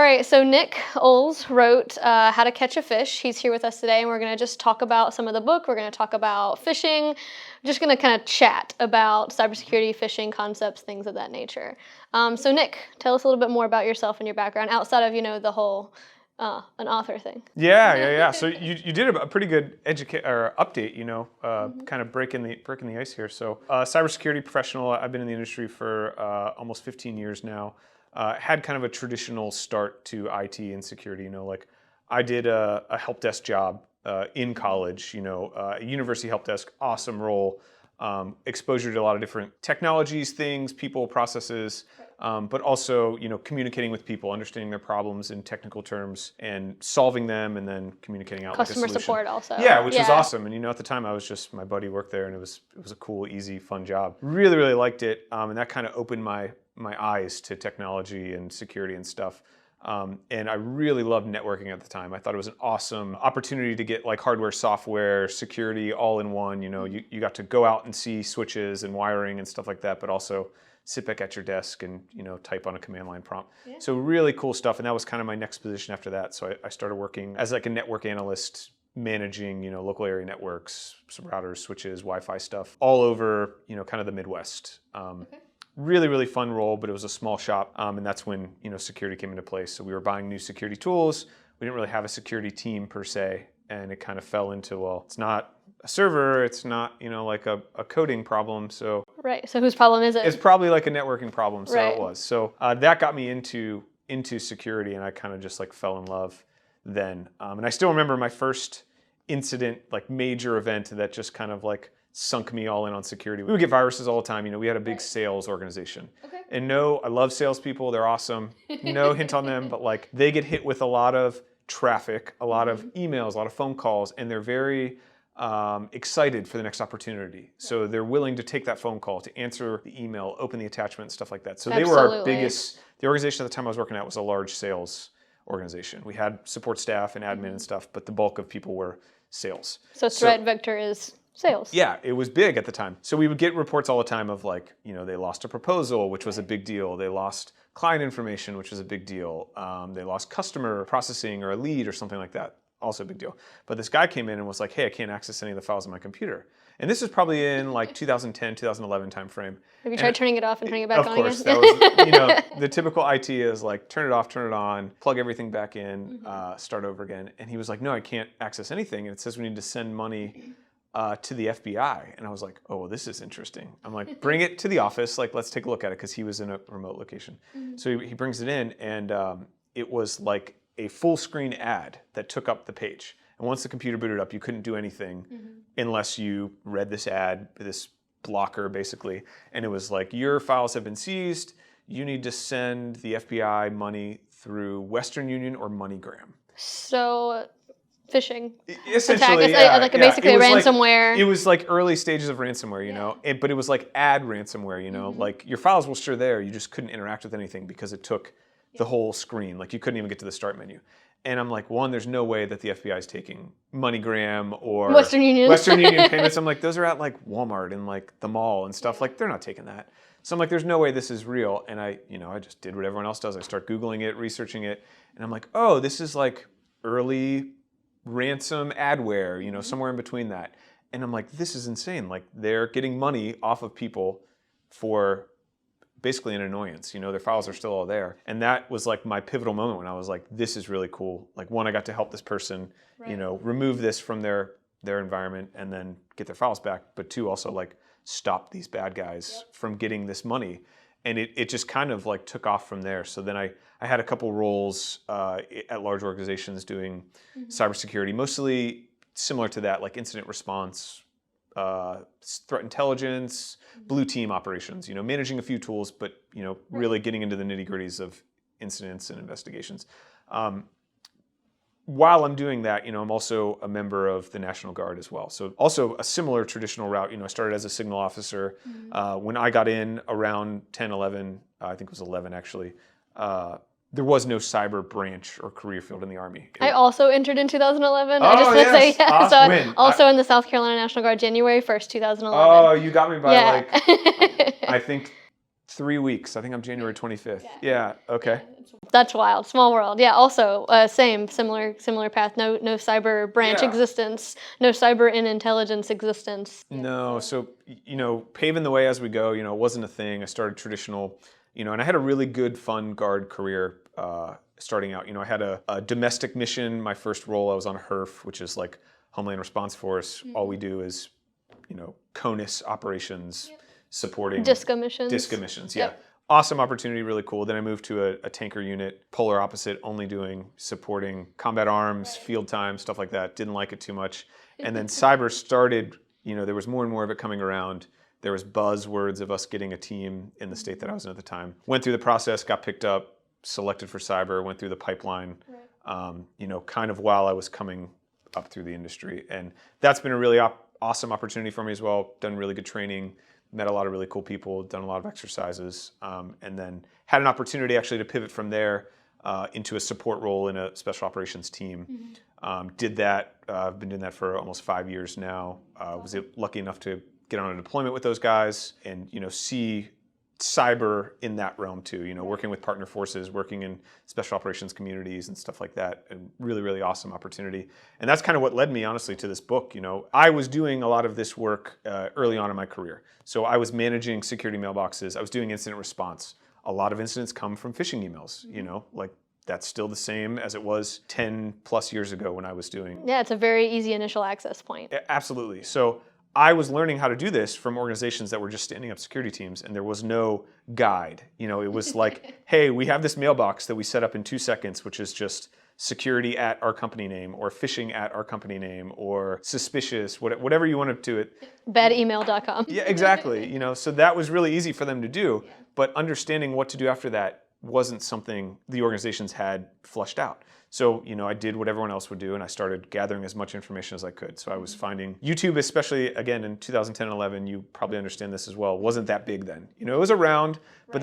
right, so Nick Oles wrote How to Catch a Phish. He's here with us today, and we're going to just talk about some of the book. We're going to talk about phishing. We're just going to kind of chat about cybersecurity, phishing concepts, things of that nature. So Nick, tell us a little bit more about yourself and your background outside of, the whole an author thing. Yeah. So you did a pretty good update, kind of breaking the ice here. So cybersecurity professional. I've been in the industry for almost 15 years now. Had kind of a traditional start to IT and security. Like I did a help desk job in college. University help desk, awesome role. Exposure to a lot of different technologies, things, people, processes. But also, communicating with people, understanding their problems in technical terms and solving them and then communicating out Customer like a solution. support also. Yeah, which was awesome. And, at the time my buddy worked there and it was a cool, easy, fun job. Really, really liked it. And that kind of opened my eyes to technology and security and stuff. And I really loved networking at the time. I thought it was an awesome opportunity to get like hardware, software, security all in one. You got to go out and see switches and wiring and stuff like that, but also sit back at your desk and type on a command line prompt. Yeah. So really cool stuff. And that was kind of my next position after that. So I started working as like a network analyst, managing local area networks, some routers, switches, Wi-Fi stuff all over kind of the Midwest. Okay. Really, really fun role, but it was a small shop, and that's when security came into place. So we were buying new security tools. We didn't really have a security team per se, and it kind of fell into, well, it's not a server, it's not like a coding problem. So right. So whose problem is it? It's probably like a networking problem. So right. It was. So that got me into security, and I kind of just like fell in love then. And I still remember my first incident, like major event that just kind of like sunk me all in on security. We would get viruses all the time. We had a big sales organization. Okay. And I love salespeople. They're awesome. No hint on them, but like they get hit with a lot of traffic, a lot of emails, a lot of phone calls, and they're very excited for the next opportunity. So they're willing to take that phone call, to answer the email, open the attachment, stuff like that. So they were our biggest, the organization at the time I was working at was a large sales organization. We had support staff and admin and stuff, but the bulk of people were sales. So threat vector is sales. Yeah, it was big at the time. So we would get reports all the time of like, they lost a proposal, which was a big deal. They lost client information, which was a big deal. They lost customer processing or a lead or something like that. Also a big deal. But this guy came in and was like, hey, I can't access any of the files on my computer. And this is probably in like 2010, 2011 timeframe. Have you tried turning it off and turning it back on again? Of course. That was, the typical IT is like, turn it off, turn it on, plug everything back in, start over again. And he was like, no, I can't access anything. And it says we need to send money to the FBI. And I was like, oh, well, this is interesting. I'm like, bring it to the office. Like, let's take a look at it, because he was in a remote location. So he brings it in, and it was like a full screen ad that took up the page. And once the computer booted up, you couldn't do anything unless you read this ad, this blocker basically. And it was like, your files have been seized. You need to send the FBI money through Western Union or MoneyGram. So phishing essentially, attack. Basically a ransomware. Like, it was like early stages of ransomware, but it was like ad ransomware, like your files were still there, you just couldn't interact with anything because it took the whole screen. Like you couldn't even get to the start menu. And I'm like, one, there's no way that the FBI is taking MoneyGram or Western Union payments. I'm like, those are at like Walmart and like the mall and stuff. Like they're not taking that. So I'm like, there's no way this is real. And I just did what everyone else does. I start Googling it, researching it, and I'm like, oh, this is like early ransom adware, somewhere in between that. And I'm like, this is insane. Like they're getting money off of people for basically an annoyance. Their files are still all there. And that was like my pivotal moment when I was like, this is really cool. Like one, I got to help this person, remove this from their environment and then get their files back. But two, also like stop these bad guys from getting this money. And it just kind of like took off from there. So then I had a couple roles at large organizations doing cybersecurity, mostly similar to that, like incident response, threat intelligence, blue team operations, managing a few tools, but, really getting into the nitty-gritties of incidents and investigations. While I'm doing that, I'm also a member of the National Guard as well. So also a similar traditional route. I started as a signal officer. When I got in around 10, 11, I think it was 11 actually, there was no cyber branch or career field in the Army. I also entered in 2011. Oh, I just want to say, awesome. So also in the South Carolina National Guard, January 1st, 2011. Oh, you got me by like, I think 3 weeks. I think I'm January 25th. Yeah. Okay. That's wild. Small world. Yeah. Also, similar path. No cyber branch existence. No cyber in intelligence existence. No. So, paving the way as we go, it wasn't a thing. I started traditional, and I had a really good, fun guard career starting out. I had a domestic mission. My first role, I was on HERF, which is like Homeland Response Force. All we do is, CONUS operations, supporting DISCA missions. Yeah. Awesome opportunity, really cool. Then I moved to a tanker unit, polar opposite, only doing supporting combat arms, field time, stuff like that. Didn't like it too much. And then cyber started, there was more and more of it coming around. There was buzzwords of us getting a team in the state that I was in at the time. Went through the process, got picked up, selected for cyber, went through the pipeline, kind of while I was coming up through the industry. And that's been a really awesome opportunity for me as well. Done really good training. Met a lot of really cool people, done a lot of exercises, and then had an opportunity actually to pivot from there into a support role in a special operations team. Did that. I've been doing that for almost 5 years now. Was lucky enough to get on a deployment with those guys and see cyber in that realm too. Working with partner forces, working in special operations communities and stuff like that. And really, really awesome opportunity. And that's kind of what led me, honestly, to this book. I was doing a lot of this work early on in my career. So I was managing security mailboxes. I was doing incident response. A lot of incidents come from phishing emails. Like that's still the same as it was 10 plus years ago when I was doing. Yeah, it's a very easy initial access point. Absolutely. So I was learning how to do this from organizations that were just standing up security teams, and there was no guide. It was like, hey, we have this mailbox that we set up in 2 seconds, which is just security at our company name, or phishing at our company name, or suspicious, whatever you want to do it. Bademail.com. Yeah, exactly. So that was really easy for them to do, but understanding what to do after that wasn't something the organizations had flushed out. So, I did what everyone else would do, and I started gathering as much information as I could. So I was finding YouTube, especially, again, in 2010 and 11, you probably understand this as well, wasn't that big then. It was around, but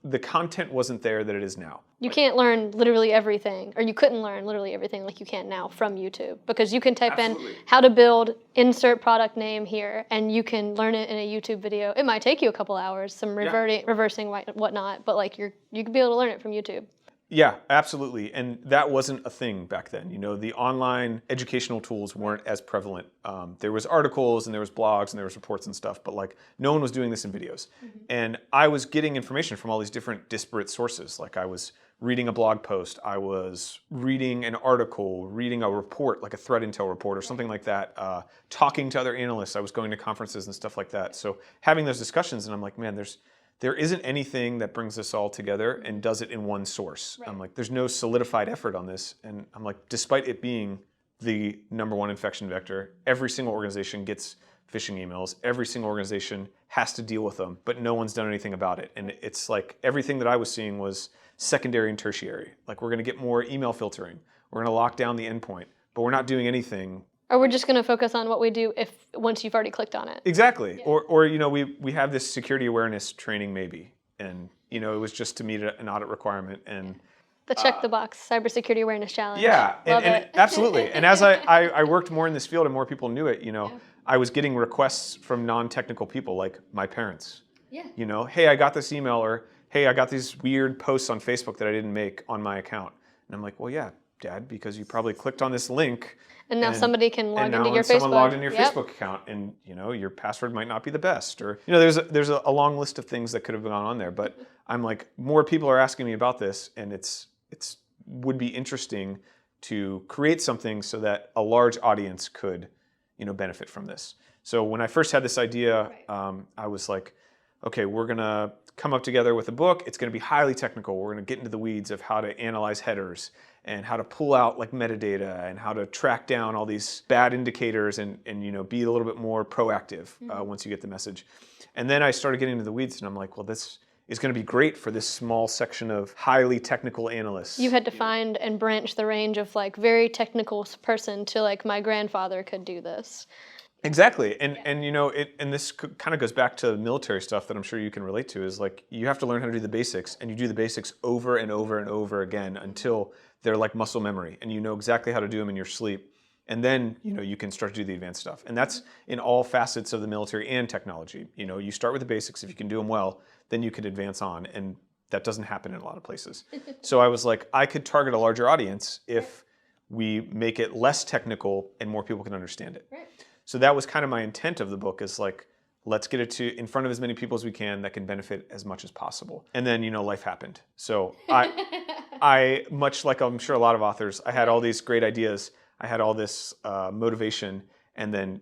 the content wasn't there that it is now. You can't learn literally everything, or you couldn't learn literally everything like you can now from YouTube, because you can type in how to build, insert product name here, and you can learn it in a YouTube video. It might take you a couple hours, some reversing, whatnot, but you could be able to learn it from YouTube. Yeah, absolutely. And that wasn't a thing back then. The online educational tools weren't as prevalent. There was articles and there was blogs and there was reports and stuff, but no one was doing this in videos. And I was getting information from all these different disparate sources. I was reading a blog post, I was reading an article, reading a report, like a threat intel report or something like that, talking to other analysts. I was going to conferences and stuff like that. So having those discussions, and I'm like, man, there isn't anything that brings this all together and does it in one source. I'm like, there's no solidified effort on this. And I'm like, despite it being the #1 infection vector, every single organization gets phishing emails. Every single organization has to deal with them, but no one's done anything about it. And it's like everything that I was seeing was secondary and tertiary. We're going to get more email filtering. We're going to lock down the endpoint, but we're not doing anything. Or we're just going to focus on what we do once you've already clicked on it. Exactly. Yeah. Or we have this security awareness training maybe, and it was just to meet an audit requirement and the check the box cybersecurity awareness challenge. Yeah, and absolutely. And as I worked more in this field and more people knew it, I was getting requests from non-technical people like my parents. Yeah. Hey, I got this email, or hey, I got these weird posts on Facebook that I didn't make on my account. And I'm like, well, yeah, Dad, because you probably clicked on this link. And now somebody can log into your Facebook. Someone logged into your Facebook account, and your password might not be the best, or there's a long list of things that could have gone on there. But I'm like, more people are asking me about this, and it's would be interesting to create something so that a large audience could benefit from this. So when I first had this idea, I was like, okay, we're gonna come up together with a book. It's gonna be highly technical. We're gonna get into the weeds of how to analyze headers and how to pull out metadata and how to track down all these bad indicators and be a little bit more proactive once you get the message. And then I started getting into the weeds, and I'm like, well, this is going to be great for this small section of highly technical analysts. You had to find and branch the range of very technical person to my grandfather could do this. Exactly, and this kind of goes back to military stuff that I'm sure you can relate to. Is you have to learn how to do the basics, and you do the basics over and over and over again until they're like muscle memory, and you know exactly how to do them in your sleep. And then, you can start to do the advanced stuff. And that's in all facets of the military and technology. You start with the basics. If you can do them well, then you can advance on. And that doesn't happen in a lot of places. So I was like, I could target a larger audience if we make it less technical and more people can understand it. Right. So that was kind of my intent of the book, is like, let's get it in front of as many people as we can that can benefit as much as possible. And then, life happened. So I, much like I'm sure a lot of authors, I had all these great ideas. I had all this motivation, and then,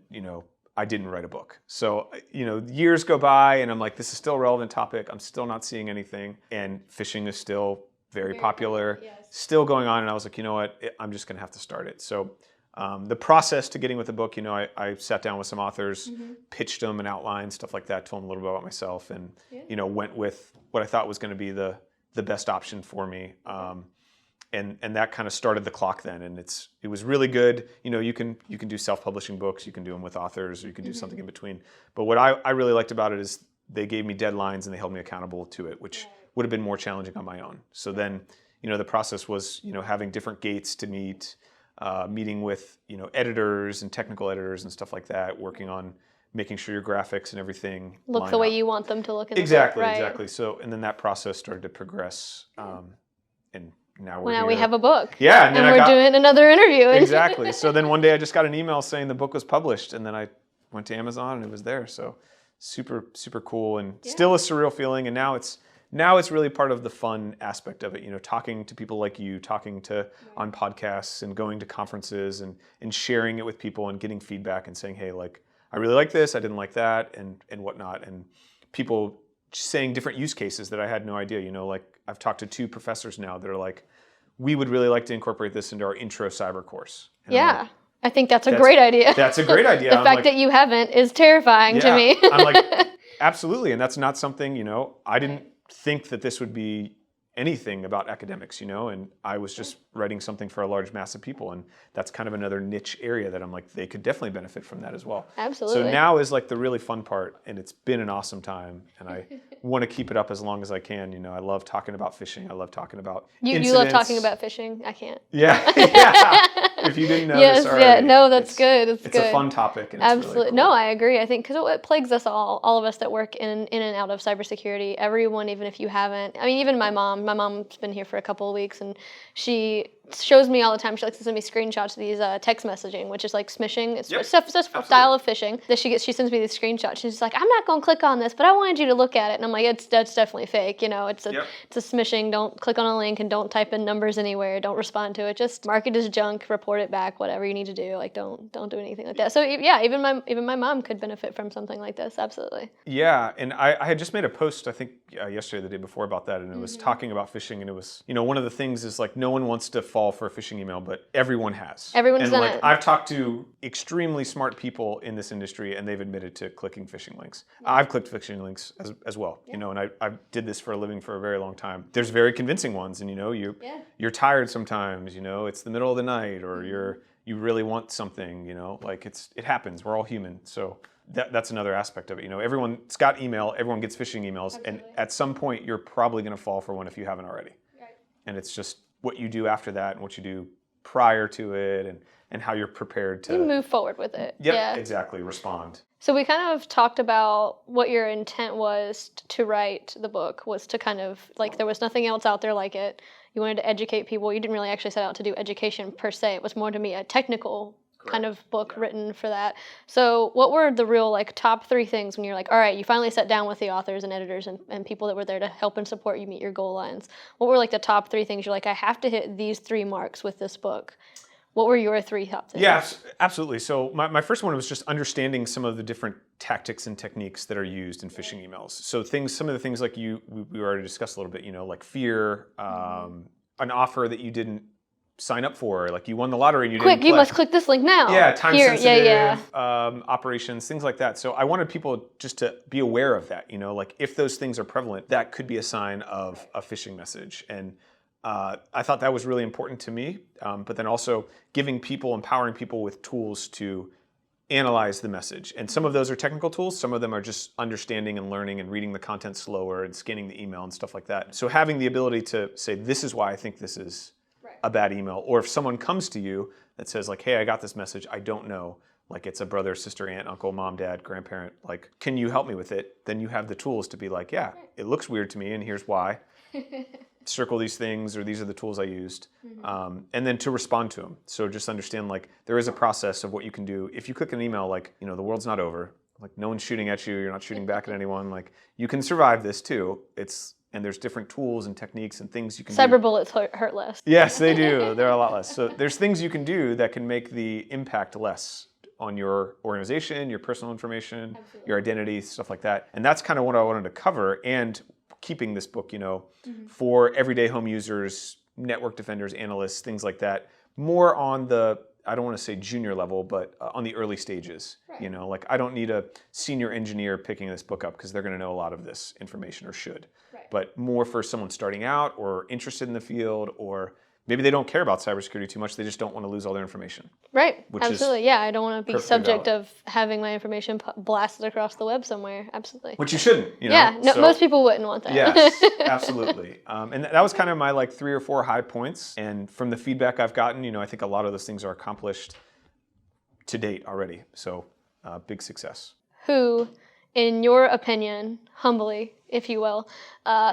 I didn't write a book. So, years go by, and I'm like, this is still a relevant topic. I'm still not seeing anything. And phishing is still very popular, yes. Still going on. And I was like, you know what? I'm just going to have to start it. So the process to getting with the book, I sat down with some authors, pitched them an outline, stuff like that, told them a little bit about myself, and, went with what I thought was going to be the best option for me. And that kind of started the clock then, and it was really good. You can do self-publishing books, you can do them with authors, or you can do something in between. But what I really liked about it is they gave me deadlines and they held me accountable to it, which would have been more challenging on my own. So then, the process was, having different gates to meet, meeting with, editors and technical editors and stuff like that, working on making sure your graphics and everything look the way you want them to look in the exactly, book, right? Exactly. So, and then that process started to progress, and now we're now here. we have a book. Yeah, and we're doing another interview. Exactly. So then one day I just got an email saying the book was published, and then I went to Amazon and it was there. So super, super cool, and still a surreal feeling. And now it's really part of the fun aspect of it. Talking to people like you, talking to on podcasts, and going to conferences, and sharing it with people, and getting feedback, and saying, hey, like, I really like this, I didn't like that, and whatnot. And people saying different use cases that I had no idea. Like, I've talked to 2 professors now that are like, we would really like to incorporate this into our intro cyber course. And like, I think that's a great idea. That's a great idea. The fact that you haven't is terrifying to me. I'm like, absolutely. And that's not something, I didn't think that this would be anything about academics, and I was just writing something for a large mass of people, and that's kind of another niche area that I'm like, they could definitely benefit from that as well. Absolutely. So now is like the really fun part, and it's been an awesome time, and I want to keep it up as long as I can. I love talking about phishing. I love talking about you love talking about phishing. I can't. Yeah. If you didn't know yes, this already. No, that's good. It's good. It's a fun topic. And it's absolutely. Really cool. No, I agree. I think because it plagues us all of us that work in and out of cybersecurity. Everyone, even if you haven't. I mean, even my mom. My mom's been here for a couple of weeks, and she shows me all the time. She likes to send me screenshots of these text messaging, which is like smishing. It's just a style of phishing that she sends me these screenshots. She's just like, I'm not going to click on this, but I wanted you to look at it. And I'm like, that's definitely fake. It's a smishing. Don't click on a link, and don't type in numbers anywhere. Don't respond to it. Just mark it as junk, report it back, whatever you need to do. Like, don't do anything like that. So yeah, even my mom could benefit from something like this. Absolutely. Yeah, and I had just made a post, I think yesterday, the day before, about that, and it was talking about phishing, and it was, one of the things is like, no one wants to fall for a phishing email, but everyone has. Everyone's done it. I've talked to extremely smart people in this industry, and they've admitted to clicking phishing links. I've clicked phishing links as well, and I did this for a living for a very long time. There's very convincing ones, and you're tired sometimes, it's the middle of the night, or you really want something, like it happens. We're all human, so. That's another aspect of it. Everyone's got email, everyone gets phishing emails, Absolutely. And at some point you're probably going to fall for one if you haven't already. Right. And it's just what you do after that, and what you do prior to it, and how you're prepared to move forward with it. Yep, yeah, exactly. Respond. So we kind of talked about what your intent was to write the book, was to kind of, like, there was nothing else out there like it. You wanted to educate people. You didn't really actually set out to do education per se. It was more to be a technical kind of book written for that. So what were the real top 3 things when you're like, all right, you finally sat down with the authors and editors and people that were there to help and support you meet your goal lines? What were the top 3 things you're like, I have to hit these 3 marks with this book? What were your 3 top things? Yeah, absolutely. So my first one was just understanding some of the different tactics and techniques that are used in phishing emails. So some of the things like we already discussed a little bit, like fear, an offer that you didn't sign up for, like you won the lottery and you didn't you must click this link now. Yeah, time-sensitive operations, things like that. So I wanted people just to be aware of that, like if those things are prevalent, that could be a sign of a phishing message. And I thought that was really important to me, but then also empowering people with tools to analyze the message. And some of those are technical tools, some of them are just understanding and learning and reading the content slower and scanning the email and stuff like that. So having the ability to say, this is why I think this is a bad email. Or if someone comes to you that says like, hey, I got this message, I don't know, like it's a brother, sister, aunt, uncle, mom, dad, grandparent, like, can you help me with it? Then you have the tools to be like, yeah, it looks weird to me and here's why. Circle these things, or these are the tools I used. And then to respond to them. So just understand like there is a process of what you can do. If you click an email, like, you know, the world's not over. Like no one's shooting at you, you're not shooting back at anyone. Like you can survive this too. And there's different tools and techniques and things you can do. Cyber bullets hurt less. Yes, they do. They're a lot less. So there's things you can do that can make the impact less on your organization, your personal information, your identity, stuff like that. And that's kind of what I wanted to cover. And keeping this book, you know, for everyday home users, network defenders, analysts, things like that, more on the, I don't want to say junior level, but on the early stages. Right. You know, like I don't need a senior engineer picking this book up because they're going to know a lot of this information or should. Right. But more for someone starting out or interested in the field, or maybe they don't care about cybersecurity too much. They just don't want to lose all their information. Right. Absolutely. Yeah. I don't want to be subject of having my information blasted across the web somewhere. Absolutely. Which you shouldn't. You know? Yeah. No, so, most people wouldn't want that. Yes, absolutely. And that was kind of my like 3 or 4 high points. And from the feedback I've gotten, you know, I think a lot of those things are accomplished to date already. So big success. Who, in your opinion, humbly, if you will,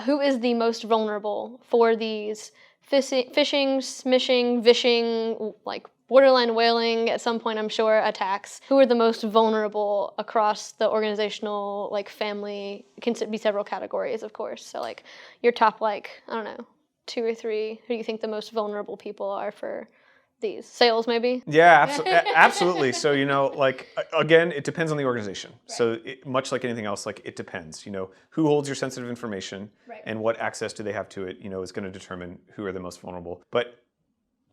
who is the most vulnerable for these phishing, smishing, vishing, like borderline whaling at some point, I'm sure, attacks? Who are the most vulnerable across the organizational, like family? It can be several categories, of course. So like your top, like, I don't know, 2 or 3, who do you think the most vulnerable people are for these? Sales, maybe? Yeah, absolutely. So, you know, like, again, it depends on the organization. Right. So much like anything else, like it depends, you know, who holds your sensitive information and what access do they have to it, you know, is going to determine who are the most vulnerable. But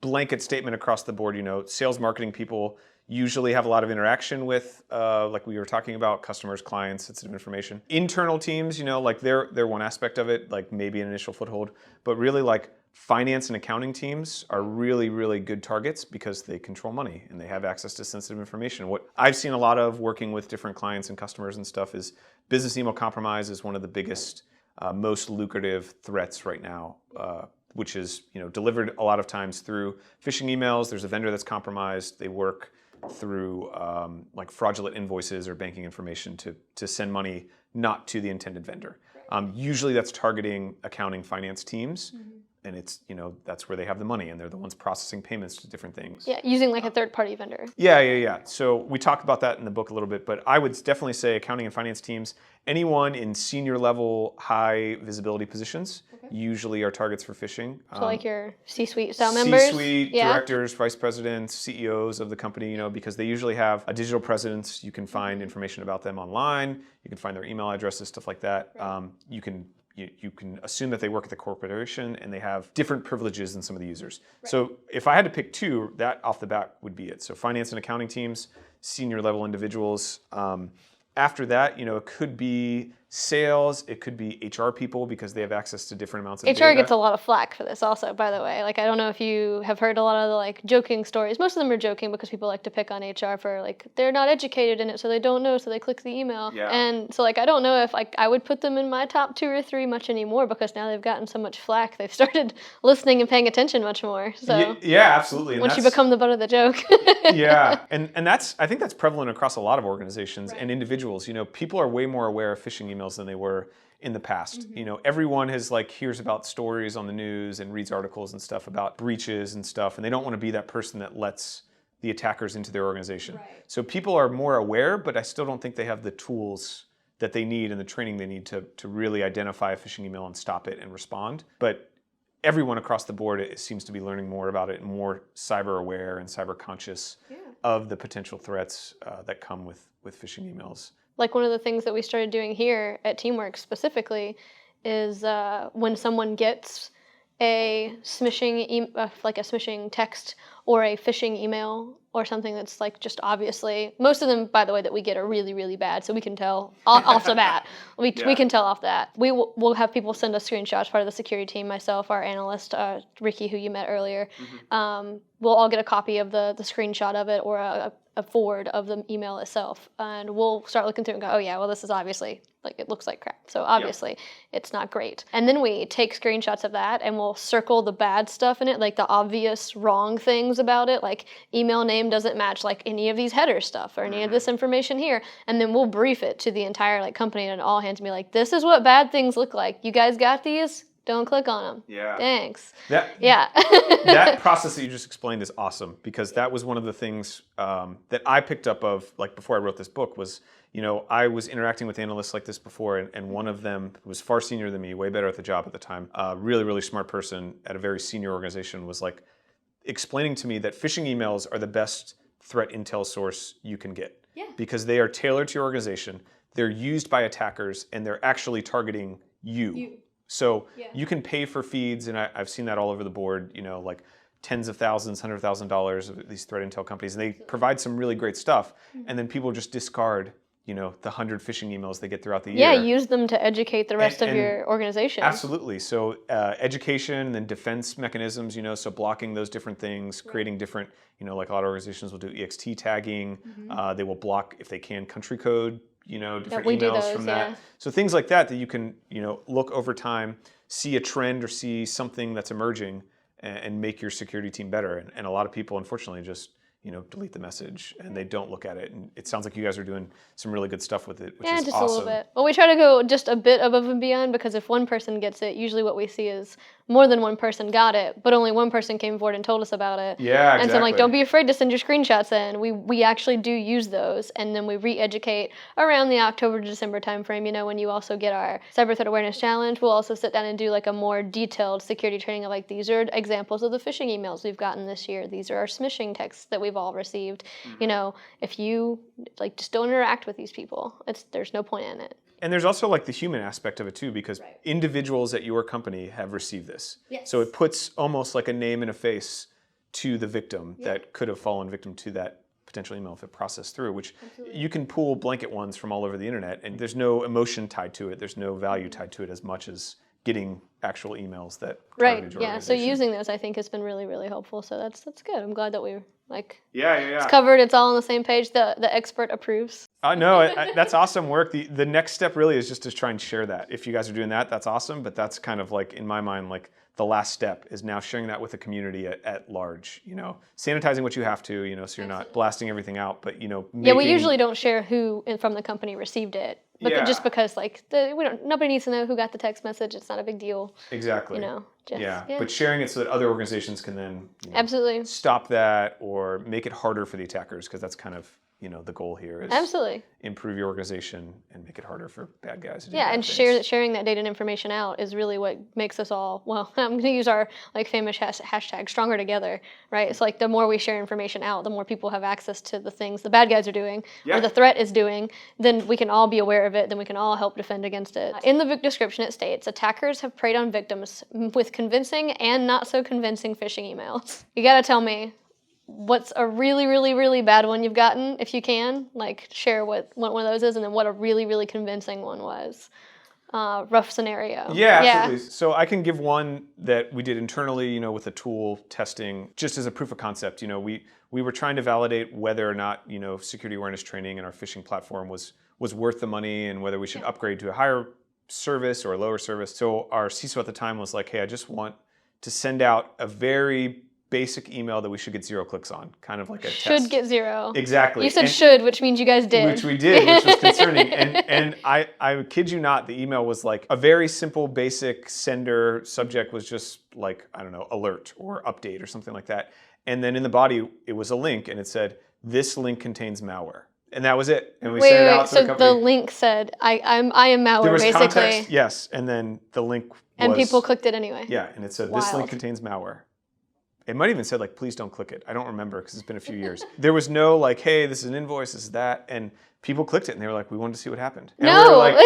blanket statement across the board, you know, sales marketing people usually have a lot of interaction with, like we were talking about, customers, clients, sensitive information. Internal teams, you know, like they're one aspect of it, like maybe an initial foothold, but really like finance and accounting teams are really, really good targets because they control money and they have access to sensitive information. What I've seen a lot of working with different clients and customers and stuff is business email compromise is one of the biggest, most lucrative threats right now, which is, you know, delivered a lot of times through phishing emails. There's a vendor that's compromised. They work through like fraudulent invoices or banking information to send money not to the intended vendor. Usually that's targeting accounting finance teams. And it's, you know, that's where they have the money and they're the ones processing payments to different things. Yeah, using like a third-party vendor. Yeah. So we talk about that in the book a little bit, but I would definitely say accounting and finance teams, anyone in senior level, high visibility positions usually are targets for phishing. So like your C-suite style members? C-suite, directors, vice presidents, CEOs of the company, you know, because they usually have a digital presence. You can find information about them online. You can find their email addresses, stuff like that. Right. You can assume that they work at the corporation and they have different privileges than some of the users. Right. So if I had to pick 2, that off the bat would be it. So finance and accounting teams, senior level individuals. After that, you know, it could be sales, it could be HR people because they have access to different amounts of data. HR gets a lot of flack for this also, by the way. Like, I don't know if you have heard a lot of the like joking stories. Most of them are joking because people like to pick on HR for like, they're not educated in it, so they don't know, so they click the email. Yeah. And so like, I don't know if like I would put them in my top 2 or 3 much anymore because now they've gotten so much flack. They've started listening and paying attention much more. So yeah, absolutely. Once you become the butt of the joke. Yeah, and I think that's prevalent across a lot of organizations and individuals. You know, people are way more aware of phishing emails than they were in the past. You know, everyone has like hears about stories on the news and reads articles and stuff about breaches and stuff, and they don't want to be that person that lets the attackers into their organization. Right. So people are more aware, but I still don't think they have the tools that they need and the training they need to really identify a phishing email and stop it and respond. But everyone across the board seems to be learning more about it and more cyber aware and cyber conscious of the potential threats that come with phishing emails. Like one of the things that we started doing here at Teamwork specifically is when someone gets a smishing, like a smishing text or a phishing email or something that's like just obviously, most of them, by the way, that we get are really, really bad. So we can tell off the bat. We can tell off that. We'll have people send us screenshots, part of the security team, myself, our analyst, Ricky, who you met earlier. We'll all get a copy of the screenshot of it or a forward of the email itself, and we'll start looking through and go, oh yeah, well this is obviously, like, it looks like crap, so obviously it's not great. And then we take screenshots of that and we'll circle the bad stuff in it, like the obvious wrong things about it, like email name doesn't match like any of these header stuff or any of this information here, and then we'll brief it to the entire like company and all hands and be like, this is what bad things look like. You guys got these? Don't click on them. Yeah. Thanks. Yeah. That process that you just explained is awesome, because that was one of the things that I picked up of, like, before I wrote this book was, I was interacting with analysts like this before, and one of them was far senior than me, way better at the job at the time, really, really smart person at a very senior organization, was like explaining to me that phishing emails are the best threat intel source you can get. Yeah. Because they are tailored to your organization, they're used by attackers, and they're actually targeting you. So you can pay for feeds, and I've seen that all over the board, like tens of thousands, $100,000 of these threat intel companies, and they provide some really great stuff, and then people just discard, the 100 phishing emails they get throughout the year. Yeah, use them to educate the rest of your organization. Absolutely. So education and then defense mechanisms, so blocking those different things, creating different, like a lot of organizations will do EXT tagging. They will block, if they can, country code, different emails from that. So things like that you can, look over time, see a trend or see something that's emerging, and make your security team better. And a lot of people, unfortunately, just delete the message and they don't look at it. And it sounds like you guys are doing some really good stuff with it, which is just awesome. A little bit. Well, we try to go just a bit above and beyond, because if one person gets it, usually what we see is more than one person got it, but only one person came forward and told us about it. Yeah, exactly. And so I'm like, don't be afraid to send your screenshots in. We actually do use those, and then we re-educate around the October to December timeframe. When you also get our Cyber Threat Awareness Challenge, we'll also sit down and do like a more detailed security training of like, these are examples of the phishing emails we've gotten this year. These are our smishing texts that we've all received. If you just don't interact with these people, there's no point in it. And there's also like the human aspect of it too, because individuals at your company have received this. Yes. So it puts almost like a name and a face to the victim that could have fallen victim to that potential email if it processed through, which you can pull blanket ones from all over the internet, and there's no emotion tied to it. There's no value tied to it as much as getting actual emails that targeted your So organization. using those, I think, has been really, really helpful. So that's good. I'm glad that we're it's covered. It's all on the same page. The expert approves. No, that's awesome work. The next step really is just to try and share that. If you guys are doing that, that's awesome. But that's kind of like, in my mind, like the last step is now sharing that with the community at large. Sanitizing what you have to, so you're not blasting everything out. But we usually don't share who from the company received it. But just because nobody needs to know who got the text message. It's not a big deal. Exactly. But sharing it so that other organizations can then absolutely stop that or make it harder for the attackers, because that's kind of the goal here is absolutely improve your organization and make it harder for bad guys to do and things. sharing that data and information out is really what makes us all, well, I'm going to use our famous hashtag stronger together, right? It's like the more we share information out, the more people have access to the things the bad guys are doing or the threat is doing, then we can all be aware of it, then we can all help defend against it. In the book description it states, attackers have preyed on victims with convincing and not so convincing phishing emails. You got to tell me, what's a really, really, really bad one you've gotten, if you can? Like, share what one of those is, and then what a really, really convincing one was. Rough scenario. Yeah, absolutely. So I can give one that we did internally, with a tool testing, just as a proof of concept. We were trying to validate whether or not, security awareness training in our phishing platform was worth the money, and whether we should upgrade to a higher service or a lower service. So our CISO at the time was like, hey, I just want to send out a very basic email that we should get 0 clicks on, kind of like a should test. Get 0. Exactly. You said should, which means you guys did. Which we did, which was concerning. And I kid you not, the email was like a very simple, basic sender. Subject was just like, I don't know, alert or update or something like that. And then in the body, it was a link, and it said, this link contains malware. And that was it. And we sent it out to the company. So the link said, I am malware, there was basically. Context, yes. And then the link was... And people clicked it anyway. Yeah, and it said, this link contains malware. It might even said like, please don't click it. I don't remember because it's been a few years. There was no like, hey, this is an invoice, this is that. And people clicked it and they were like, we wanted to see what happened. And we were like,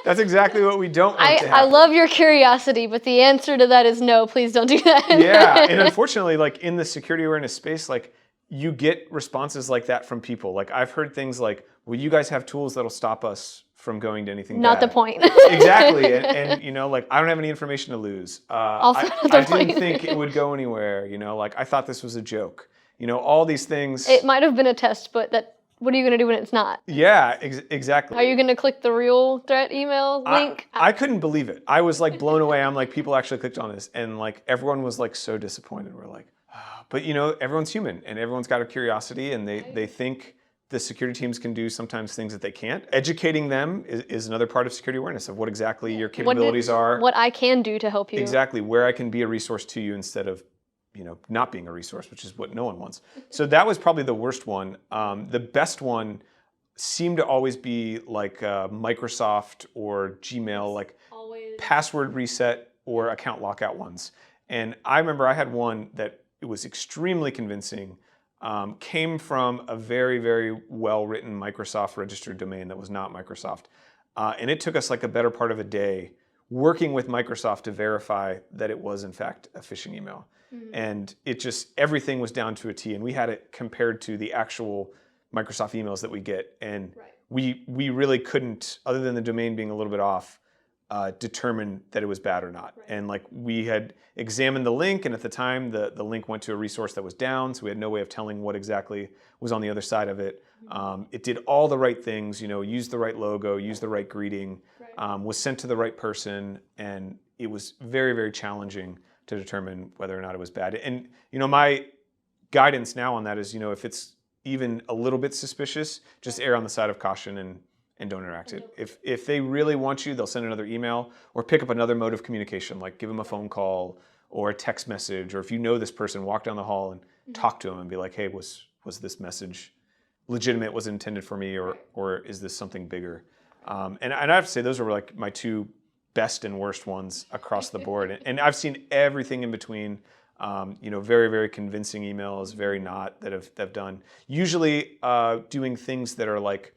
that's exactly what we don't want to happen. I love your curiosity, but the answer to that is no, please don't do that. Yeah, and unfortunately, like in the security awareness space, like you get responses like that from people. Like I've heard things like, well, you guys have tools that'll stop us from going to anything Not bad. the point. Exactly. And like, I don't have any information to lose. Also I didn't think it would go anywhere. Like, I thought this was a joke. all these things. It might have been a test, but what are you going to do when it's not? Yeah, exactly. Are you going to click the real threat email link? I couldn't believe it. I was like blown away. I'm like, people actually clicked on this, and like everyone was like so disappointed. We're like, but everyone's human, and everyone's got a curiosity, and they think the security teams can do sometimes things that they can't. Educating them is another part of security awareness of what exactly your capabilities are. What I can do to help you. Exactly, where I can be a resource to you instead of not being a resource, which is what no one wants. So that was probably the worst one. The best one seemed to always be like Microsoft or Gmail, like password reset or account lockout ones. And I remember I had one that it was extremely convincing. Came from a very, very well-written Microsoft registered domain that was not Microsoft. And it took us like a better part of a day working with Microsoft to verify that it was in fact a phishing email. And it just, everything was down to a T. And we had it compared to the actual Microsoft emails that we get. And we really couldn't, other than the domain being a little bit off, determine that it was bad or not. And like we had examined the link, and at the time the link went to a resource that was down, so we had no way of telling what exactly was on the other side of it. It did all the right things, used the right logo, used the right greeting, was sent to the right person, and it was very, very challenging to determine whether or not it was bad. And my guidance now on that is, if it's even a little bit suspicious, just err on the side of caution and don't interact it. If they really want you, they'll send another email or pick up another mode of communication, like give them a phone call or a text message, or if you know this person, walk down the hall and talk to them and be like, hey, was this message legitimate? Was it intended for me, or is this something bigger? And I have to say, those are like my two best and worst ones across the board. And I've seen everything in between. Very, very convincing emails, very not, that have done. Usually doing things that are like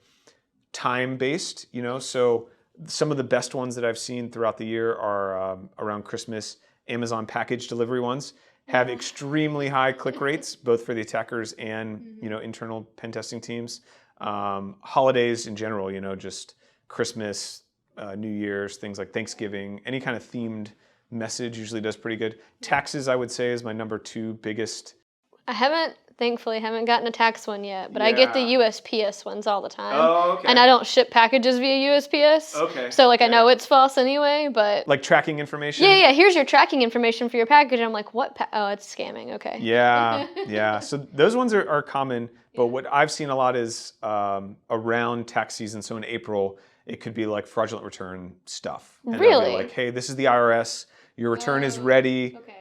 time-based, so some of the best ones that I've seen throughout the year are around Christmas. Amazon package delivery ones have extremely high click rates, both for the attackers and internal pen testing teams. Holidays in general, just Christmas, New Year's, things like Thanksgiving, any kind of themed message usually does pretty good. Taxes, I would say, is my number 2 biggest. I thankfully haven't gotten a tax one yet, but I get the USPS ones all the time. Oh, okay. And I don't ship packages via USPS. Okay. So I know it's false anyway, but like tracking information? Yeah, here's your tracking information for your package. And I'm like, what? Oh, it's scamming. Okay. Yeah. So those ones are common, but what I've seen a lot is around tax season. So in April, it could be like fraudulent return stuff. And really? They'll be like, hey, this is the IRS. Your return is ready. Okay.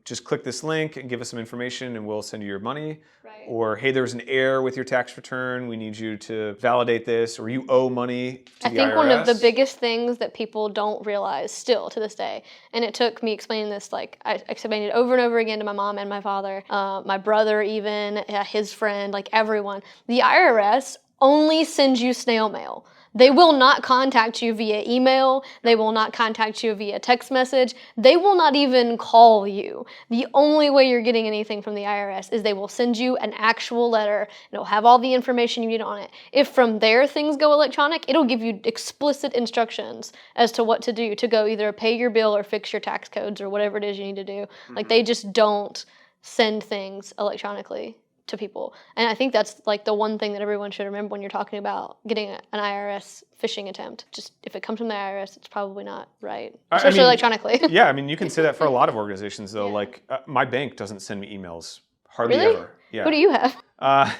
Just click this link and give us some information and we'll send you your money. Right. Or, hey, there's an error with your tax return. We need you to validate this, or you owe money to the IRS. I think one of the biggest things that people don't realize still to this day, and it took me explaining this, I explained it over and over again to my mom and my father, my brother even, his friend, everyone. The IRS only sends you snail mail. They will not contact you via email. They will not contact you via text message. They will not even call you. The only way you're getting anything from the IRS is they will send you an actual letter, and it'll have all the information you need on it. If from there things go electronic, it'll give you explicit instructions as to what to do to go either pay your bill or fix your tax codes or whatever it is you need to do. They just don't send things electronically to people. And I think that's the one thing that everyone should remember when you're talking about getting an IRS phishing attempt. Just if it comes from the IRS, it's probably not right, especially electronically. Yeah, you can say that for a lot of organizations though. Yeah. My bank doesn't send me emails hardly ever. Yeah. Who do you have? I'm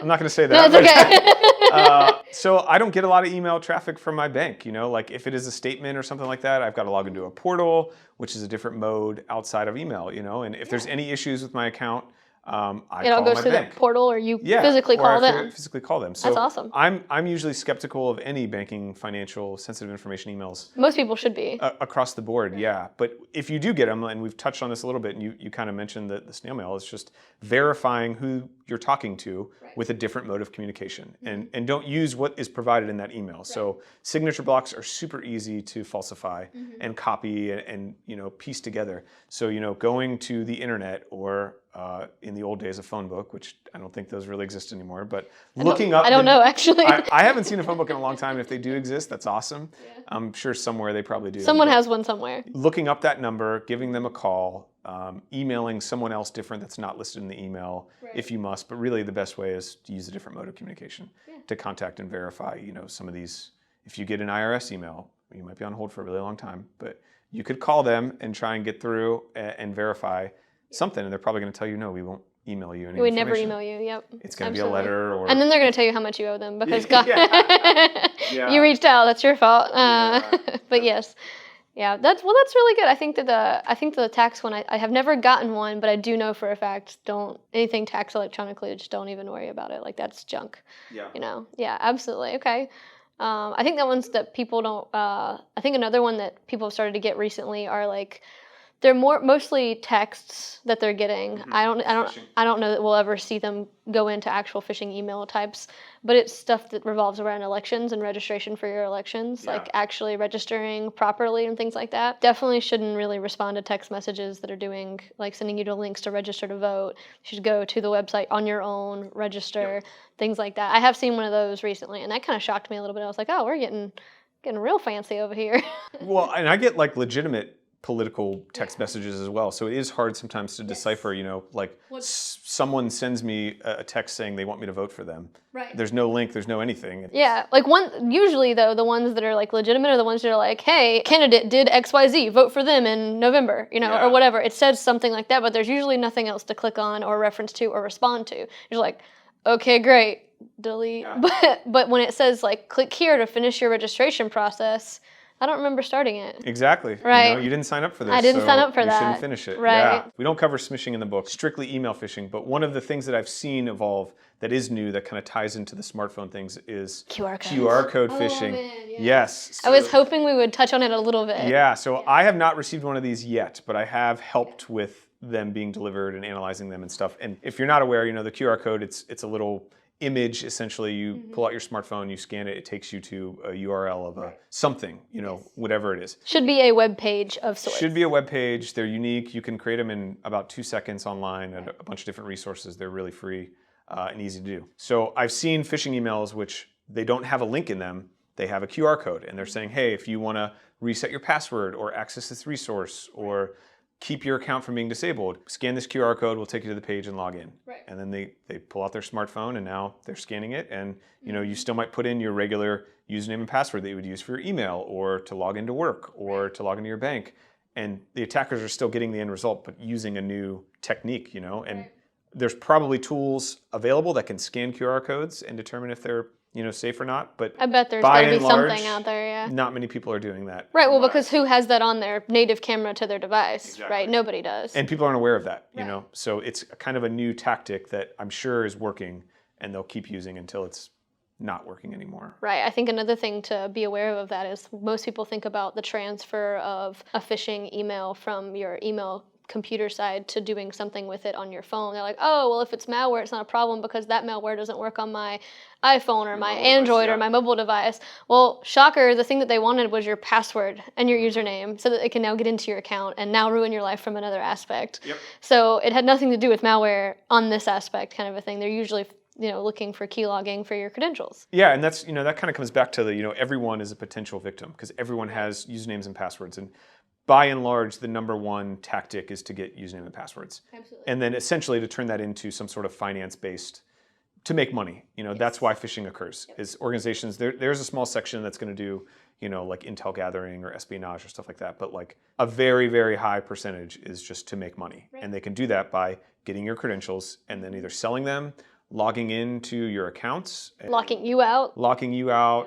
not going to say that. No, it's okay. So I don't get a lot of email traffic from my bank. If it is a statement or something like that, I've got to log into a portal, which is a different mode outside of email. And if there's any issues with my account, it all goes through the portal, or you physically call them. Physically call them. So that's awesome. I'm usually skeptical of any banking, financial, sensitive information emails. Most people should be. Across the board, yeah. But if you do get them, and we've touched on this a little bit, and you kind of mentioned the snail mail, it's just verifying who you're talking to with a different mode of communication, and don't use what is provided in that email. Right. So signature blocks are super easy to falsify and copy and piece together. So going to the internet or in the old days a phone book, which I don't think those really exist anymore. But I the- don't know actually. I haven't seen a phone book in a long time. And if they do exist, that's awesome. Yeah. I'm sure somewhere they probably do. Someone But has one somewhere. looking up that number, giving them a call, emailing someone else different that's not listed in the email if you must. But really the best way is to use a different mode of communication to contact and verify, some of these. If you get an IRS email, you might be on hold for a really long time, but you could call them and try and get through and verify something, and they're probably going to tell you, no, we won't email you any We would never information. email you. Yep. It's going to be a letter, or and then they're going to tell you how much you owe them because Yeah. you reached out. That's your fault. Yeah. But yes, yeah. That's really good. I think that the tax one. I have never gotten one, but I do know for a fact. Don't anything taxed electronically. Just don't even worry about it. Like that's junk. Yeah. Yeah. Absolutely. Okay. I think the ones that people don't. I think another one that people have started to get recently are like. They're mostly texts that they're getting. Mm-hmm. I don't know that we'll ever see them go into actual phishing email types, but it's stuff that revolves around elections and registration for your elections, like actually registering properly and things like that. Definitely shouldn't really respond to text messages that are doing like sending you to links to register to vote. You should go to the website on your own, register, things like that. I have seen one of those recently, and that kind of shocked me a little bit. I was like, oh, we're getting real fancy over here. Well, and I get like legitimate political text messages as well. So it is hard sometimes to decipher, someone sends me a text saying they want me to vote for them. Right. There's no link, there's no anything. Yeah, like usually though, the ones that are like legitimate are the ones that are like, hey, candidate did XYZ, vote for them in November, or whatever. It says something like that, but there's usually nothing else to click on or reference to or respond to. You're like, okay, great, delete. Yeah. But when it says like, click here to finish your registration process, I don't remember starting it. Exactly. Right. You didn't sign up for this. I didn't sign up for you that. You shouldn't finish it. Right. Yeah. We don't cover smishing in the book, strictly email phishing, but one of the things that I've seen evolve that is new that kind of ties into the smartphone things is QR code phishing. Man, yeah. Yes. I was hoping we would touch on it a little bit. Yeah, so I have not received one of these yet, but I have helped with them being delivered and analyzing them and stuff. And if you're not aware, the QR code, it's a little image. Essentially, you pull out your smartphone, you scan it, it takes you to a URL of something, whatever it is. Should be a web page of sorts. Should be a web page. They're unique. You can create them in about 2 seconds online at a bunch of different resources. They're really free and easy to do. So I've seen phishing emails which they don't have a link in them. They have a QR code, and they're saying, hey, if you want to reset your password or access this resource or keep your account from being disabled, scan this QR code, we'll take you to the page and log in. Right. And then they pull out their smartphone and now they're scanning it, and you still might put in your regular username and password that you would use for your email or to log into work or to log into your bank. And the attackers are still getting the end result, but using a new technique, and there's probably tools available that can scan QR codes and determine if they're safe or not, but I bet there's got to be something out there, yeah. Not many people are doing that. Right, well, because who has that on their native camera to their device, right? Nobody does. And people aren't aware of that, So it's kind of a new tactic that I'm sure is working, and they'll keep using until it's not working anymore. Right, I think another thing to be aware of that is most people think about the transfer of a phishing email from your email computer side to doing something with it on your phone. They're like, oh, well, if it's malware, it's not a problem because that malware doesn't work on my iPhone or my Android or my mobile device. Well, shocker, the thing that they wanted was your password and your username so that they can now get into your account and now ruin your life from another aspect. Yep. So it had nothing to do with malware on this aspect kind of a thing. They're usually looking for keylogging for your credentials. Yeah, and that's, that kind of comes back to the, everyone is a potential victim because everyone has usernames and passwords. And by and large, the number one tactic is to get username and passwords. Absolutely. And then essentially to turn that into some sort of finance-based, to make money. That's why phishing occurs, is organizations, there's a small section that's going to do, like intel gathering or espionage or stuff like that. But like a very, very high percentage is just to make money. Right. And they can do that by getting your credentials and then either selling them, logging into your accounts, locking you out,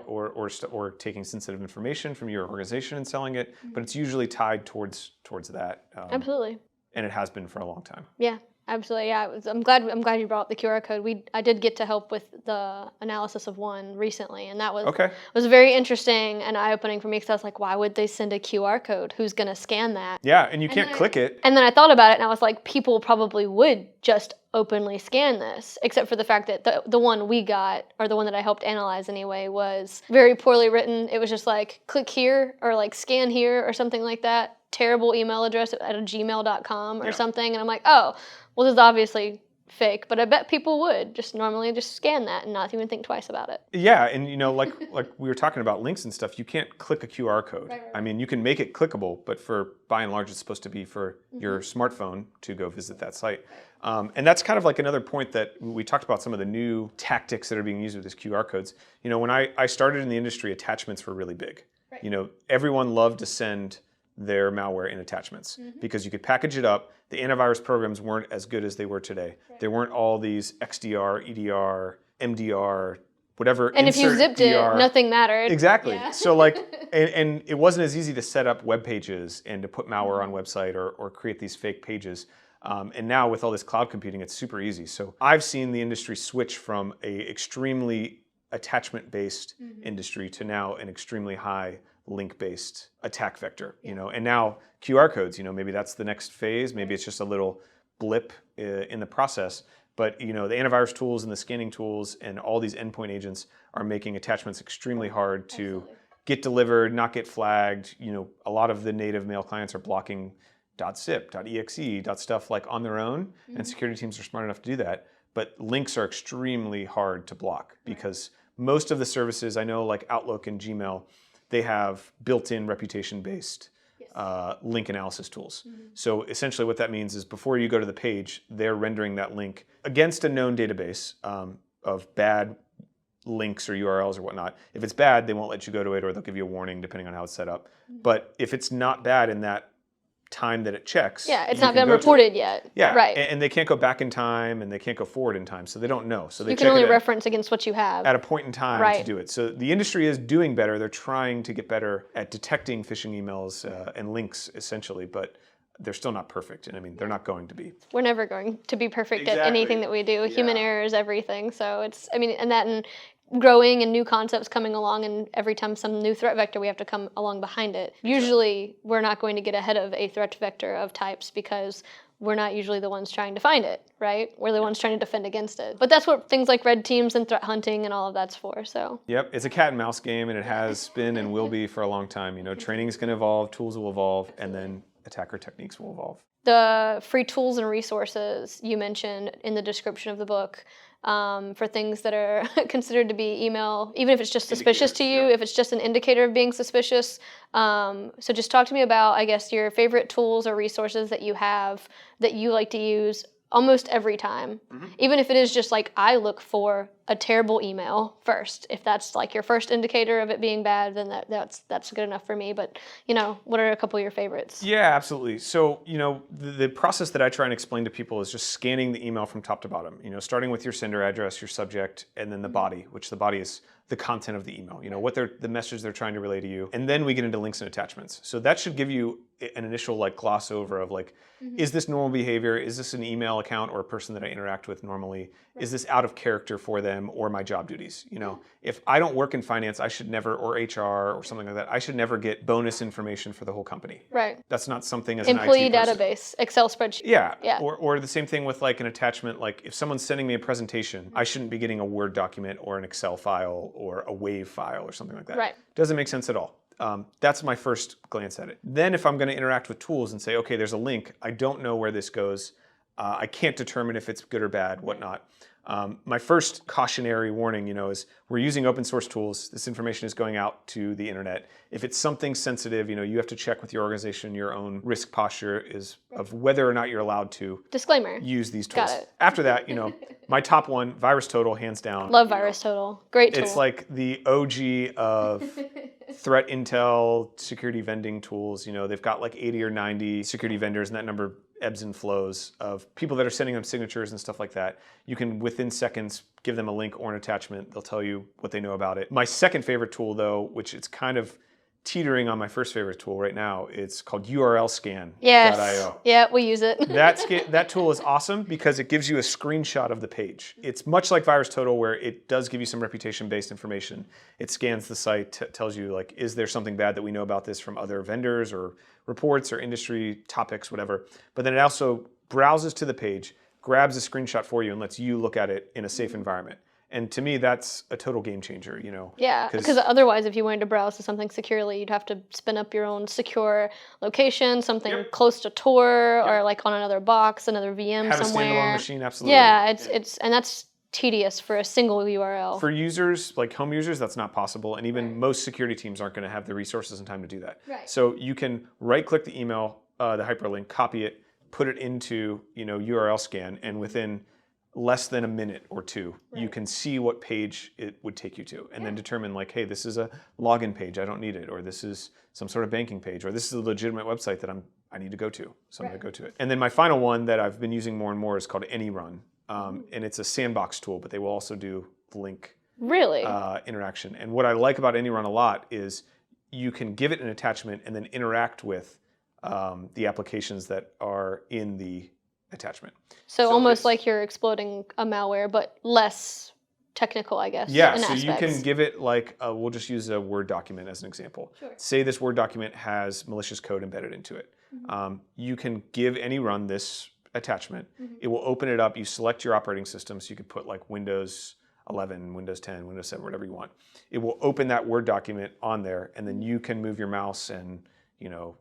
or taking sensitive information from your organization and selling it. But it's usually tied towards that. Absolutely. And it has been for a long time. Yeah, absolutely. Yeah, I'm glad you brought up the QR code. I did get to help with the analysis of one recently, and that was very interesting and eye-opening for me because I was like, why would they send a QR code? Who's going to scan that? Yeah, and you can't click it. And then I thought about it, and I was like, people probably would just openly scan this, except for the fact that the one we got, or the one that I helped analyze anyway, was very poorly written. It was just like, click here, or like scan here, or something like that terrible email address at a gmail.com or something, and I'm like, oh, well, this is obviously fake, but I bet people would just normally just scan that and not even think twice about it. Yeah, and like we were talking about links and stuff, you can't click a QR code. Right. I mean, you can make it clickable, but by and large, it's supposed to be for your smartphone to go visit that site. And that's kind of like another point that we talked about, some of the new tactics that are being used with these QR codes. When I started in the industry, attachments were really big. Right. Everyone loved to send their malware in attachments because you could package it up. The antivirus programs weren't as good as they were today. Right. There weren't all these XDR, EDR, MDR, whatever. And if you zipped DR. It, nothing mattered. Exactly. Yeah. So and it wasn't as easy to set up web pages and to put malware on website or create these fake pages. And now with all this cloud computing, it's super easy. So I've seen the industry switch from a extremely attachment-based industry to now an extremely high link-based attack vector, and now QR codes, maybe that's the next phase. Maybe it's just a little blip in the process. But the antivirus tools and the scanning tools and all these endpoint agents are making attachments extremely hard to get delivered, not get flagged. A lot of the native mail clients are blocking .zip, .exe, .stuff like on their own, and security teams are smart enough to do that. But links are extremely hard to block because most of the services, I know like Outlook and Gmail, they have built-in reputation-based link analysis tools. So essentially what that means is before you go to the page, they're rendering that link against a known database of bad links or URLs or whatnot. If it's bad, they won't let you go to it, or they'll give you a warning depending on how it's set up. But if it's not bad in that time that it checks. Yeah, it's not been reported yet. Yeah, right. And they can't go back in time and they can't go forward in time, so they don't know. So they you can only reference against what you have at a point in time to do it. So the industry is doing better. They're trying to get better at detecting phishing emails and links, essentially, but they're still not perfect. And I mean, they're not going to be. We're never going to be perfect at anything that we do. Yeah. Human error is everything. So it's, and growing and new concepts coming along, and every time some new threat vector, we have to come along behind it. Usually, we're not going to get ahead of a threat vector of types because we're not usually the ones trying to find it, right? We're the ones trying to defend against it. But that's what things like red teams and threat hunting and all of that's for, so. Yep, it's a cat and mouse game, and it has been and will be for a long time. Training is going to evolve, tools will evolve, and then attacker techniques will evolve. The free tools and resources you mentioned in the description of the book, for things that are considered to be email, even if it's just suspicious to you, if it's just an indicator of being suspicious. So just talk to me about, I guess, your favorite tools or resources that you have that you like to use almost every time. Even if it is just like, I look for a terrible email first. If that's like your first indicator of it being bad, then that's good enough for me. But, what are a couple of your favorites? Yeah, absolutely. So, the process that I try and explain to people is just scanning the email from top to bottom, starting with your sender address, your subject, and then the body, which the body is the content of the email, what the message they're trying to relay to you. And then we get into links and attachments. So that should give you an initial gloss over of is this normal behavior? Is this an email account or a person that I interact with normally? Is this out of character for them or my job duties? If I don't work in finance, I should never, or HR or something like that, I should never get bonus information for the whole company. Right. That's not something as employee an IT person. Database, Excel spreadsheet. Yeah. Or the same thing with an attachment. If someone's sending me a presentation, I shouldn't be getting a Word document or an Excel file or a WAV file or something like that. Right. Doesn't make sense at all. That's my first glance at it. Then if I'm going to interact with tools and say, okay, there's a link, I don't know where this goes. I can't determine if it's good or bad, whatnot. My first cautionary warning, is we're using open source tools. This information is going out to the internet. If it's something sensitive, you have to check with your organization, your own risk posture is of whether or not you're allowed to disclaimer use these tools. Got it. After that, my top one, VirusTotal, hands down. Love VirusTotal. Great tool. It's like the OG of threat intel security vending tools. They've got 80 or 90 security vendors, and that number ebbs and flows of people that are sending them signatures and stuff like that. You can, within seconds, give them a link or an attachment. They'll tell you what they know about it. My second favorite tool, though, which it's kind of teetering on my first favorite tool right now, it's called URLscan.io. Yes. Yeah, we use it. That tool is awesome because it gives you a screenshot of the page. It's much like VirusTotal, where it does give you some reputation-based information. It scans the site, tells you, is there something bad that we know about this from other vendors or reports or industry topics, whatever. But then it also browses to the page, grabs a screenshot for you, and lets you look at it in a safe environment. And to me, that's a total game changer, Yeah, because otherwise, if you wanted to browse to something securely, you'd have to spin up your own secure location, something close to Tor or like on another box, another VM have somewhere. a standalone machine, absolutely. Yeah, and that's tedious for a single URL. For users, like home users, that's not possible. And even most security teams aren't going to have the resources and time to do that. Right. So you can right-click the email, the hyperlink, copy it, put it into URL scan, and within less than a minute or two, you can see what page it would take you to, and then determine like, hey, this is a login page, I don't need it, or this is some sort of banking page, or this is a legitimate website that I need to go to, so I'm going to go to it. And then my final one that I've been using more and more is called AnyRun. And it's a sandbox tool, but they will also do link interaction. And what I like about AnyRun a lot is you can give it an attachment and then interact with the applications that are in the attachment. So almost like you're exploding a malware, but less technical, I guess. Yeah, so you can give it like, we'll just use a Word document as an example. Sure. Say this Word document has malicious code embedded into it. You can give AnyRun this attachment. It will open it up. You select your operating system, so you could put like Windows 11, Windows 10, Windows 7, whatever you want. It will open that Word document on there, and then you can move your mouse and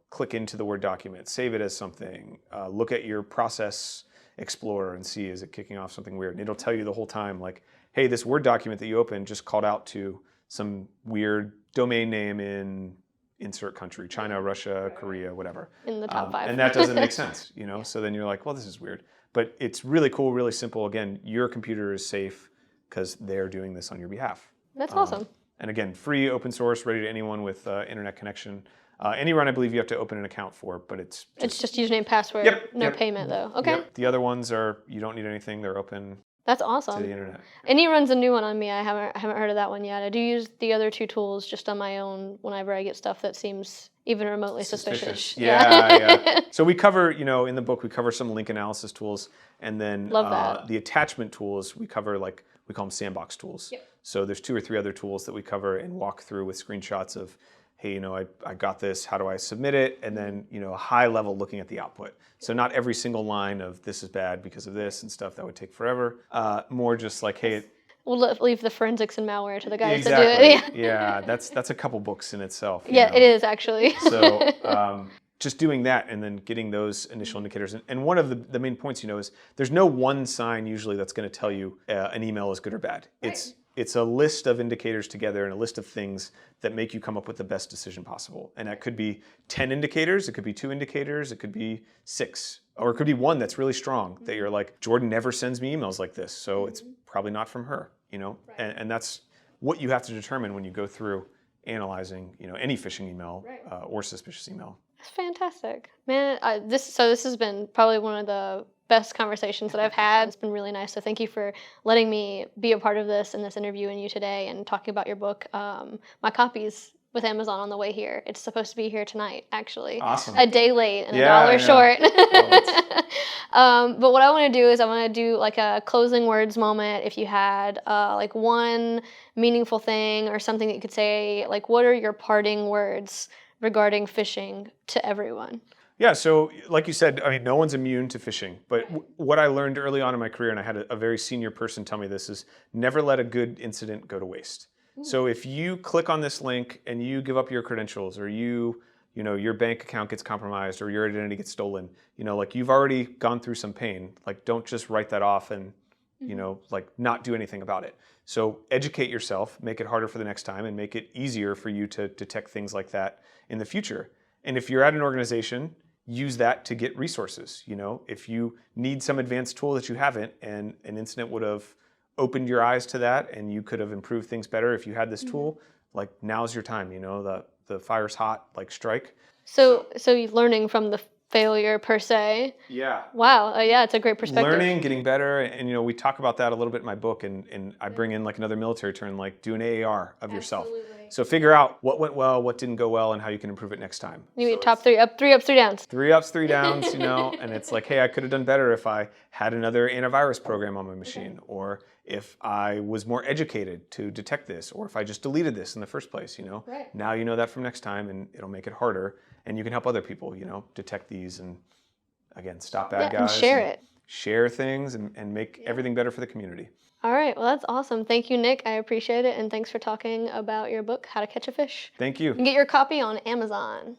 click into the Word document, save it as something, look at your process explorer and see, is it kicking off something weird? And it'll tell you the whole time like, hey, this Word document that you opened just called out to some weird domain name in insert country, China, Russia, Korea, whatever. In the top 5. And that doesn't make sense, So then you're like, well, this is weird. But it's really cool, really simple. Again, your computer is safe because they're doing this on your behalf. That's awesome. And again, free, open source, ready to anyone with internet connection. AnyRun, I believe you have to open an account for, but it's just username, password, no payment though. Okay. Yep. The other ones are, you don't need anything. They're open. That's awesome. To the internet. AnyRun's a new one on me. I haven't heard of that one yet. I do use the other 2 tools just on my own whenever I get stuff that seems even remotely suspicious. Yeah. So we cover, in the book, we cover some link analysis tools, and then the attachment tools we cover, like we call them sandbox tools. Yep. So there's 2 or 3 other tools that we cover and walk through with screenshots of, hey, I got this, how do I submit it? And then, a high level looking at the output. So not every single line of this is bad because of this and stuff, that would take forever. More just like, hey. We'll leave the forensics and malware to the guys exactly. to do it. Yeah, that's a couple books in itself. Yeah, it is actually. So just doing that and then getting those initial indicators. And one of the main points, is there's no one sign usually that's going to tell you an email is good or bad. Right. It's a list of indicators together and a list of things that make you come up with the best decision possible. And that could be 10 indicators, it could be 2 indicators, it could be 6, or it could be 1 that's really strong that you're like, Jordan never sends me emails like this, so it's probably not from her, Right. And that's what you have to determine when you go through analyzing, any phishing email or suspicious email. That's fantastic, man. This has been probably one of the best conversations that I've had. It's been really nice. So thank you for letting me be a part of this and this interview and you today and talking about your book. My copy's with Amazon on the way here. It's supposed to be here tonight, actually. Awesome. A day late and $1 short. But what I want to do is I want to do like a closing words moment. If you had like one meaningful thing or something that you could say, like what are your parting words regarding phishing to everyone? Yeah, so like you said, no one's immune to phishing. But what I learned early on in my career, and I had a very senior person tell me this, is never let a good incident go to waste. So if you click on this link and you give up your credentials, or your bank account gets compromised, or your identity gets stolen, like you've already gone through some pain. Like don't just write that off and like not do anything about it. So educate yourself, make it harder for the next time, and make it easier for you to detect things like that in the future. And if you're at an organization, use that to get resources. If you need some advanced tool that you haven't, and an incident would have opened your eyes to that, and you could have improved things better if you had this tool, like now's your time. The fire's hot, like strike. So you're learning from the failure per se. Yeah. Wow. Yeah, it's a great perspective. Learning, getting better, and we talk about that a little bit in my book, and I bring in like another military term, like do an AAR of yourself. So figure out what went well, what didn't go well, and how you can improve it next time. You mean top 3 ups, 3 downs. 3 ups, 3 downs, and it's like, hey, I could have done better if I had another antivirus program on my machine, or if I was more educated to detect this, or if I just deleted this in the first place, Right. Now you know that from next time, and it'll make it harder, and you can help other people, detect these, and again, stop bad guys. And share it. share things and make everything better for the community. All right, well, that's awesome. Thank you, Nick. I appreciate it. And thanks for talking about your book, How to Catch a Fish. Thank You you. can get your copy on Amazon.